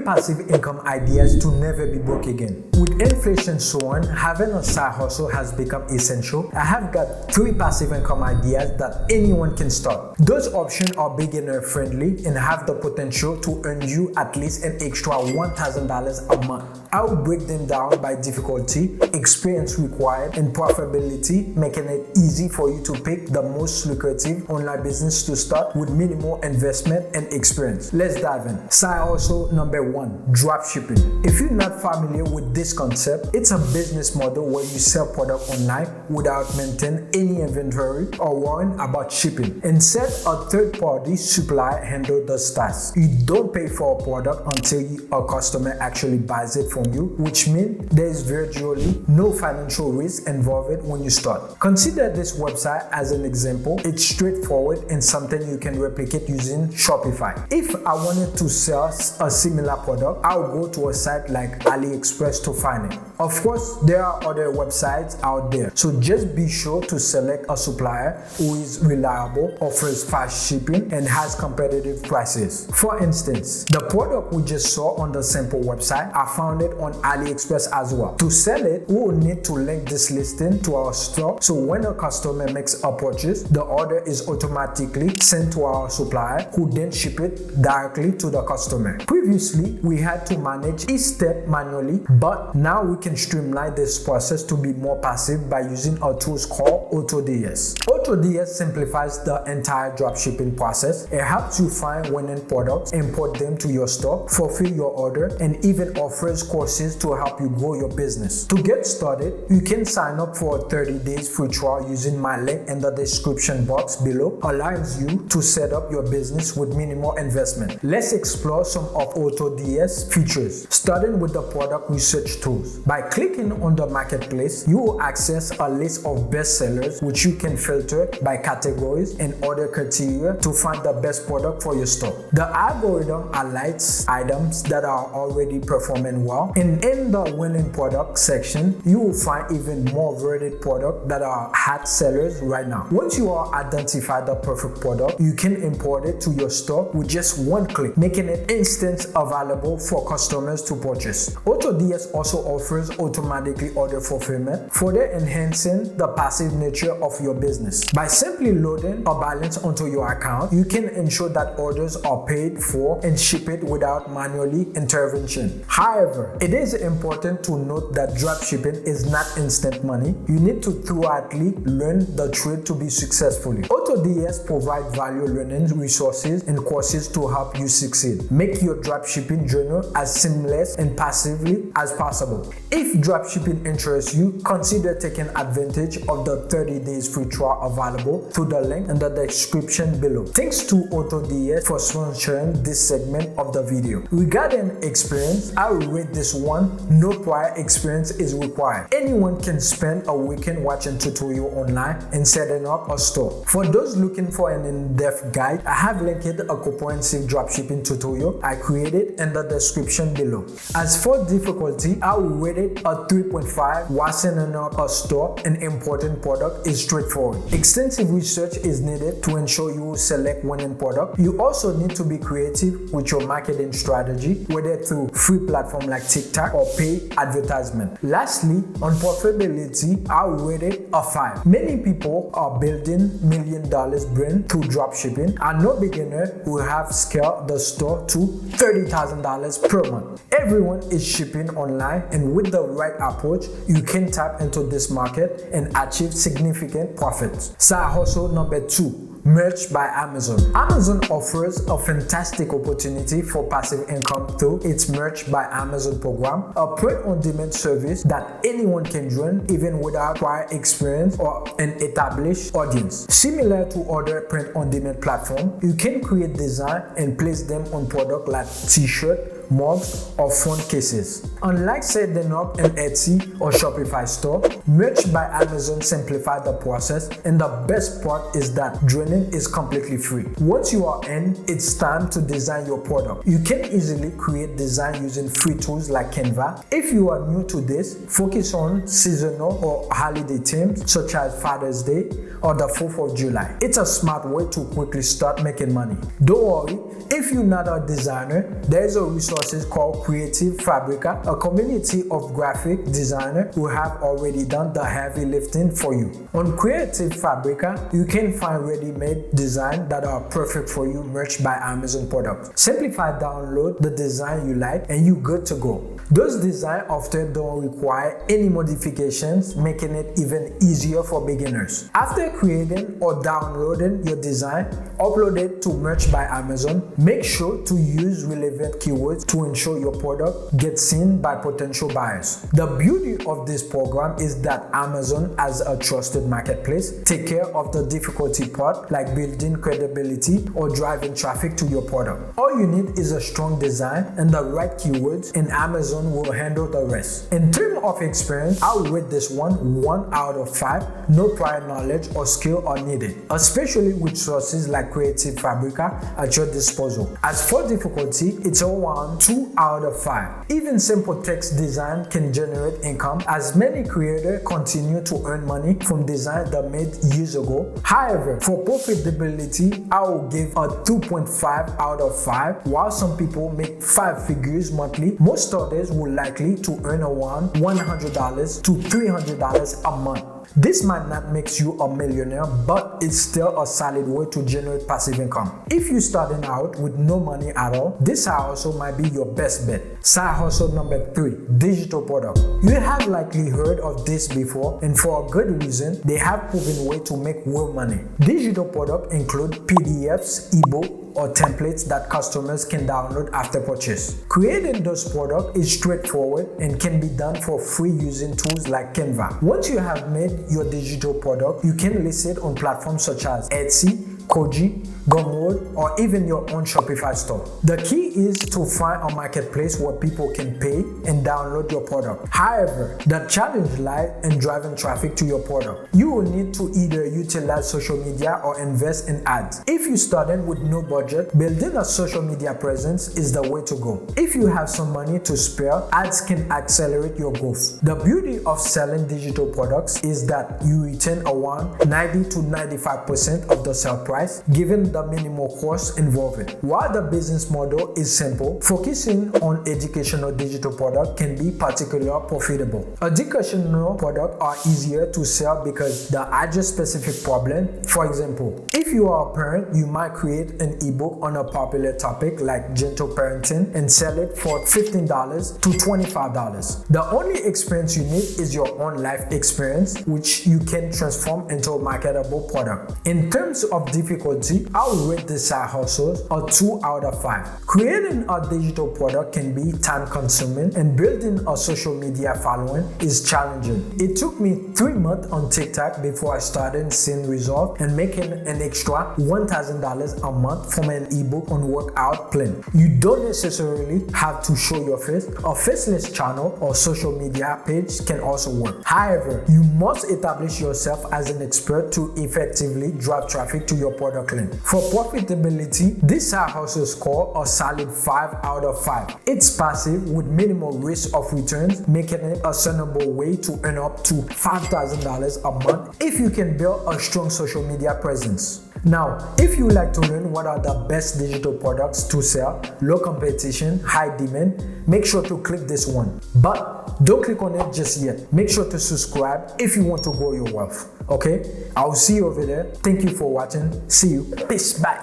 3 passive income ideas to never be broke again. With inflation soaring, having a side hustle has become essential. I have got 3 passive income ideas that anyone can start. Those options are beginner friendly and have the potential to earn you at least an extra $1,000 a month. I will break them down by difficulty, experience required, and profitability, making it easy for you to pick the most lucrative online business to start with minimal investment and experience. Let's dive in. Side hustle number 1, drop shipping. If you're not familiar with this concept, it's a business model where you sell product online without maintaining any inventory or worrying about shipping. Instead, a third-party supplier handles the task. You don't pay for a product until a customer actually buys it from you, which means there is virtually no financial risk involved when you start. Consider this website as an example. It's straightforward and something you can replicate using Shopify. If I wanted to sell a similar product, I'll go to a site like AliExpress to find it. Of course, there are other websites out there, so just be sure to select a supplier who is reliable, offers fast shipping, and has competitive prices. For instance, the product we just saw on the sample website, I found it on AliExpress as well. To sell it, we will need to link this listing to our store, so when a customer makes a purchase, the order is automatically sent to our supplier, who then ship it directly to the customer. Previously, we had to manage each step manually, but now we can streamline this process to be more passive by using a tool called AutoDS. AutoDS simplifies the entire dropshipping process. It helps you find winning products, import them to your store, fulfill your order, and even offers courses to help you grow your business. To get started, you can sign up for a 30 days free trial using my link in the description box below. Allows you to set up your business with minimal investment. Let's explore some of AutoDS features, starting with the product research tools. By clicking on the marketplace, you will access a list of best sellers, which you can filter by categories and other criteria to find the best product for your store. The algorithm highlights items that are already performing well, and in the winning product section, you will find even more rated products that are hot sellers right now. Once you are identified the perfect product, you can import it to your store with just one click, making it instantly available for customers to purchase. AutoDS also offers automatically order fulfillment, further enhancing the passive nature of your business. By simply loading a balance onto your account, you can ensure that orders are paid for and shipped without manually intervention. However, it is important to note that dropshipping is not instant money. You need to thoroughly learn the trade to be successful. AutoDS provides value learning resources and courses to help you succeed. Make your dropshipping journey as seamless and passively as possible. If dropshipping interests you, consider taking advantage of the 30 days free trial available through the link in the description below. Thanks to AutoDS for sponsoring this segment of the video. Regarding experience, I will rate this one. No prior experience is required. Anyone can spend a weekend watching tutorial online and setting up a store. For those looking for an in-depth guide, I have linked a comprehensive dropshipping tutorial I created in the description below. As for difficulty, I will rate it a 3.5. While setting up a store and importing product is straightforward. Extensive research is needed to ensure you will select winning product. You also need to be creative with your marketing strategy, whether through free platform like TikTok or pay advertisement. Lastly, on profitability, I will rate it a 5. Many people are building $1 million brand through dropshipping, and no beginner will have scaled the store to $30,000 per month. Everyone is shipping online, and with the right approach, you can tap into this market and achieve significant profits. Side hustle number 2. Merch by Amazon. Amazon offers a fantastic opportunity for passive income through its Merch by Amazon program, a print-on-demand service that anyone can join even without prior experience or an established audience. Similar to other print-on-demand platforms, you can create design and place them on products like t-shirt, mugs, or phone cases. Unlike setting up an Etsy or Shopify store, Merch by Amazon simplifies the process, and the best part is that joining is completely free. Once you are in, it's time to design your product. You can easily create design using free tools like Canva. If you are new to this, focus on seasonal or holiday themes such as Father's Day or the 4th of July. It's a smart way to quickly start making money. Don't worry, If you're not a designer, there's a resource called Creative Fabrica, a community of graphic designers who have already done the heavy lifting for you. On Creative Fabrica, you can find ready-made designs that are perfect for you merged by Amazon products. Simplify, download the design you like, and you're good to go. Those designs often don't require any modifications, making it even easier for beginners. After creating or downloading your design, upload it to Merch by Amazon. Make sure to use relevant keywords to ensure your product gets seen by potential buyers. The beauty of this program is that Amazon, as a trusted marketplace, take care of the difficulty part like building credibility or driving traffic to your product. All you need is a strong design and the right keywords, and Amazon will handle the rest. In terms of experience, I'll rate this one 1 out of 5. No prior knowledge or skill are needed, especially with sources like Creative Fabrica at your disposal. As for difficulty, it's around 2 out of 5. Even simple text design can generate income, as many creators continue to earn money from designs that made years ago. However, for profitability, I will give a 2.5 out of 5. While some people make 5 figures monthly, most others will likely to earn around $100 to $300 a month. This might not make you a millionaire, but it's still a solid way to generate passive income. If you're starting out with no money at all, this side hustle might be your best bet. Side hustle number 3, digital product. You have likely heard of this before, and for a good reason. They have proven way to make real money. Digital product include PDFs, ebook, or templates that customers can download after purchase. Creating those products is straightforward and can be done for free using tools like Canva. Once you have made your digital product, you can list it on platforms such as Etsy, Koji, Gumroad, or even your own Shopify store. The key is to find a marketplace where people can pay and download your product. However, the challenge lies in driving traffic to your product. You will need to either utilize social media or invest in ads. If you started with no budget, building a social media presence is the way to go. If you have some money to spare, ads can accelerate your growth. The beauty of selling digital products is that you retain around 90 to 95% of the sale price, given the minimal cost involved. While the business model is simple, focusing on educational digital product can be particularly profitable. Educational products are easier to sell because they address specific problem. For example, if you are a parent, you might create an ebook on a popular topic like gentle parenting and sell it for $15 to $25. The only experience you need is your own life experience, which you can transform into a marketable product. In terms of difficulty, I'll rate this side hustle a 2 out of 5. Creating a digital product can be time consuming, and building a social media following is challenging. It took me 3 months on TikTok before I started seeing results and making an extra $1,000 a month from an ebook on workout plan. You don't necessarily have to show your face. A faceless channel or social media page can also work. However, you must establish yourself as an expert to effectively drive traffic to your product link. For profitability, this side hustle score a solid 5 out of 5. It's passive with minimal risk of returns, making it a actionable way to earn up to $5,000 a month if you can build a strong social media presence. Now, if you like to learn what are the best digital products to sell, low competition, high demand, make sure to click this one. But don't click on it just yet. Make sure to subscribe if you want to grow your wealth. Okay? I'll see you over there. Thank you for watching. See you. Peace. Bye.